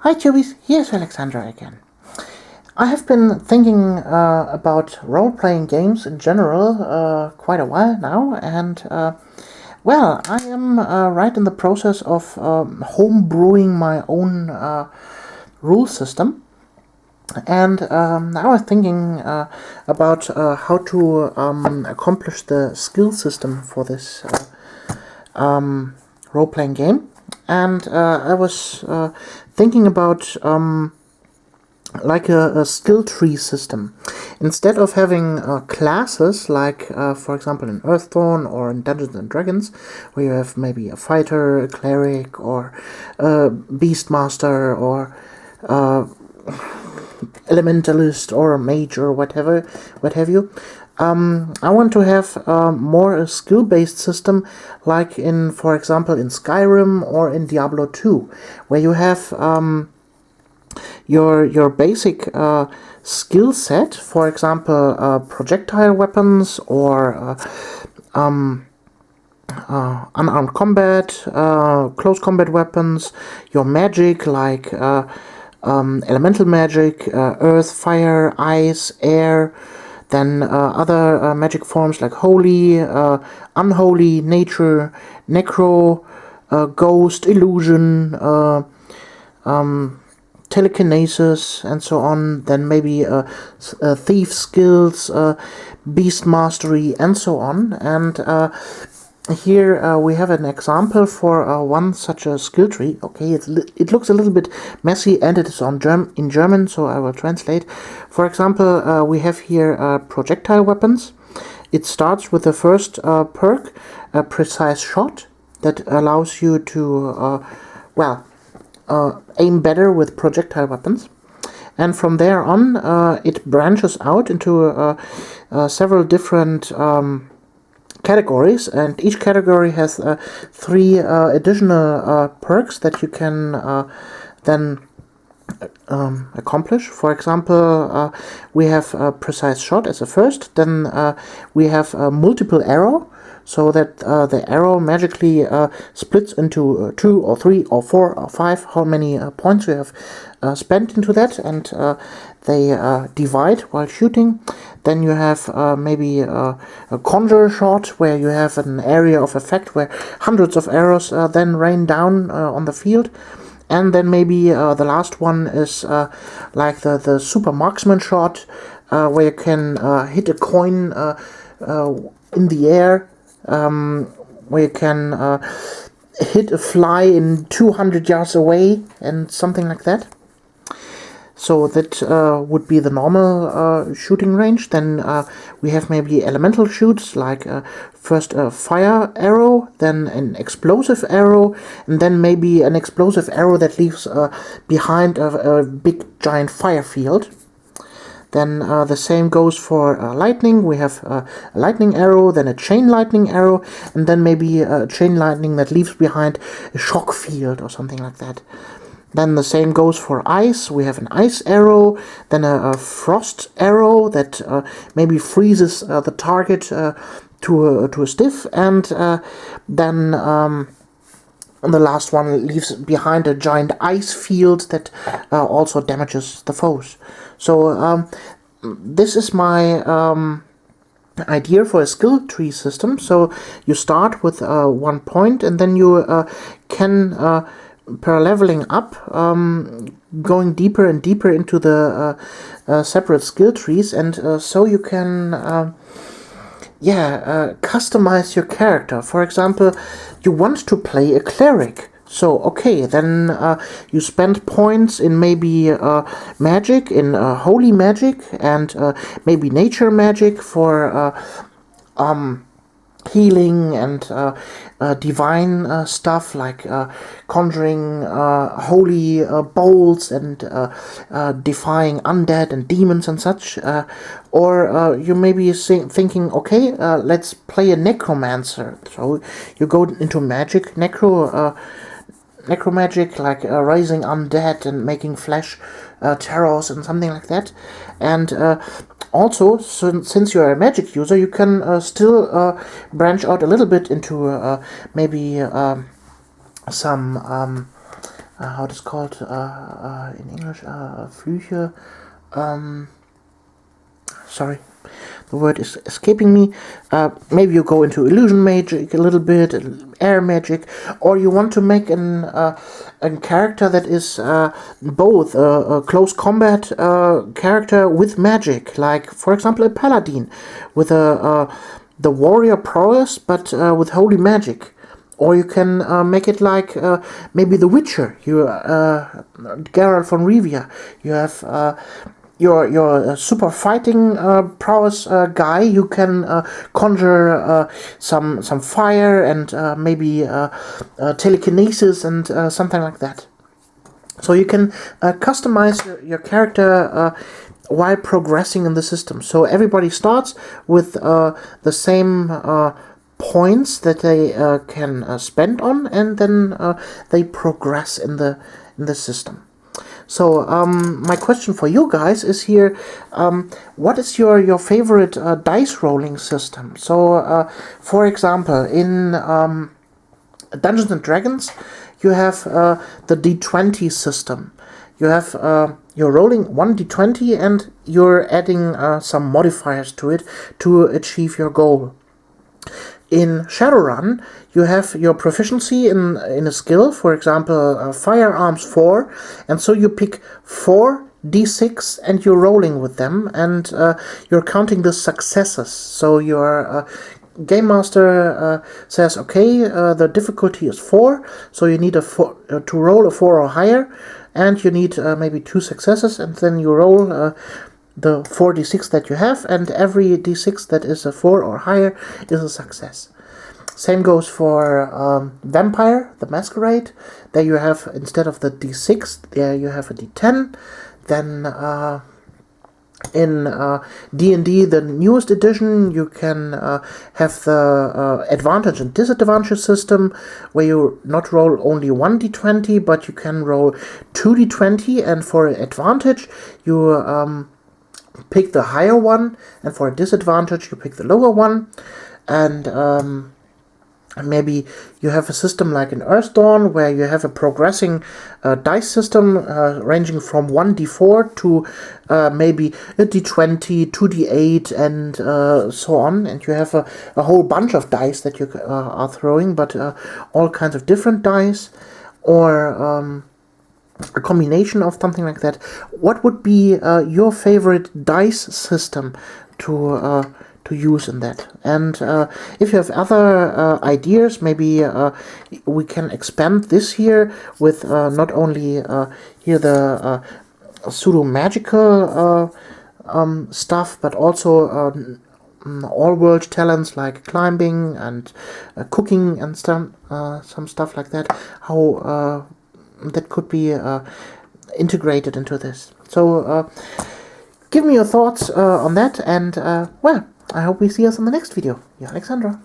Hi Tubies, here's Alexandra again. I have been thinking about role-playing games in general quite a while now, and I am right in the process of home brewing my own rule system. And I was thinking about how to accomplish the skill system for this role-playing game. And I was thinking about like a skill tree system. Instead of having classes like, for example, in Earthdawn or in Dungeons and Dragons, where you have maybe a fighter, a cleric, or a beastmaster, or elementalist, or a mage, or what have you. I want to have more a skill-based system, like in, for example, in Skyrim or in Diablo 2, where you have your basic skill set, for example, projectile weapons or unarmed combat, close combat weapons, your magic like elemental magic, earth, fire, ice, air, then other magic forms like holy, unholy, nature, necro, ghost, illusion, telekinesis, and so on. Then maybe thief skills, beast mastery, and so on. And here we have an example for one such a skill tree. Okay, it looks a little bit messy, and it is in German, so I will translate. For example, we have here projectile weapons. It starts with the first perk, a precise shot, that allows you to aim better with projectile weapons. And from there on, it branches out into several different categories, and each category has 3 additional perks that you can then accomplish. For example, we have a precise shot as a first, then we have a multiple arrow, so that the arrow magically splits into 2 or 3 or 4 or 5, how many points you have spent into that, and they divide while shooting. Then you have maybe a conjure shot, where you have an area of effect where hundreds of arrows then rain down on the field. And then maybe the last one is like the super marksman shot, where you can hit a coin in the air, where you can hit a fly in 200 yards away, and something like that. So that would be the normal shooting range. Then we have maybe elemental shoots, like first a fire arrow, then an explosive arrow, and then maybe an explosive arrow that leaves behind a big giant fire field. Then the same goes for lightning. We have a lightning arrow, then a chain lightning arrow, and then maybe a chain lightning that leaves behind a shock field or something like that. Then the same goes for ice. We have an ice arrow, then a frost arrow that maybe freezes the target to a stiff, and then the last one leaves behind a giant ice field that also damages the foes. So this is my idea for a skill tree system. So you start with 1 point, and then you can per leveling up, going deeper and deeper into the separate skill trees, and so you can customize your character. For example, you want to play a cleric, so okay, then you spend points in maybe magic, in holy magic, and maybe nature magic for healing and divine stuff, like conjuring holy bolts and defying undead and demons and such. Or you may be thinking, okay, let's play a necromancer. So you go into magic, necromagic, like raising undead and making flesh terrors and something like that. And also, since you're a magic user, you can still branch out a little bit into maybe some how it is called in English, Flüche, sorry, the word is escaping me. Maybe you go into illusion magic a little bit, air magic, or you want to make a character that is both a close combat character with magic, like for example a paladin with the warrior prowess but with holy magic. Or you can make it like maybe The Witcher. You Geralt von Rivia. You have your super fighting prowess guy. You can conjure some fire and maybe telekinesis and something like that. So you can customize your character while progressing in the system. So everybody starts with the same points that they can spend on, and then they progress in the system. So my question for you guys is here: what is your favorite dice rolling system? So for example, in Dungeons and Dragons, you have the D20 system. You have you're rolling one D20 and you're adding some modifiers to it to achieve your goal. In Shadowrun, you have your proficiency in a skill, for example, firearms 4, and so you pick 4 d6 and you're rolling with them, and you're counting the successes. So your game master says, okay, the difficulty is 4, so you need to roll a 4 or higher, and you need maybe 2 successes, and then you roll the 4 d6 that you have, and every d6 that is a 4 or higher is a success. Same goes for Vampire the Masquerade. There you have, instead of the d6, there you have a d10. Then in D&D, the newest edition, you can have the advantage and disadvantage system, where you not roll only 1 d20, but you can roll 2 d20, and for advantage you pick the higher one, and for a disadvantage you pick the lower one. And maybe you have a system like in Earthdawn, where you have a progressing dice system ranging from 1d4 to maybe a d20, 2d8, and so on. And you have a whole bunch of dice that you are throwing, but all kinds of different dice, or a combination of something like that. What would be your favorite dice system to use in that? And if you have other ideas, maybe we can expand this here with not only here the pseudo magical stuff, but also all world talents like climbing and cooking and some stuff like that. How that could be integrated into this. So give me your thoughts on that, and well, I hope we see us in the next video. Yeah, Alexandra.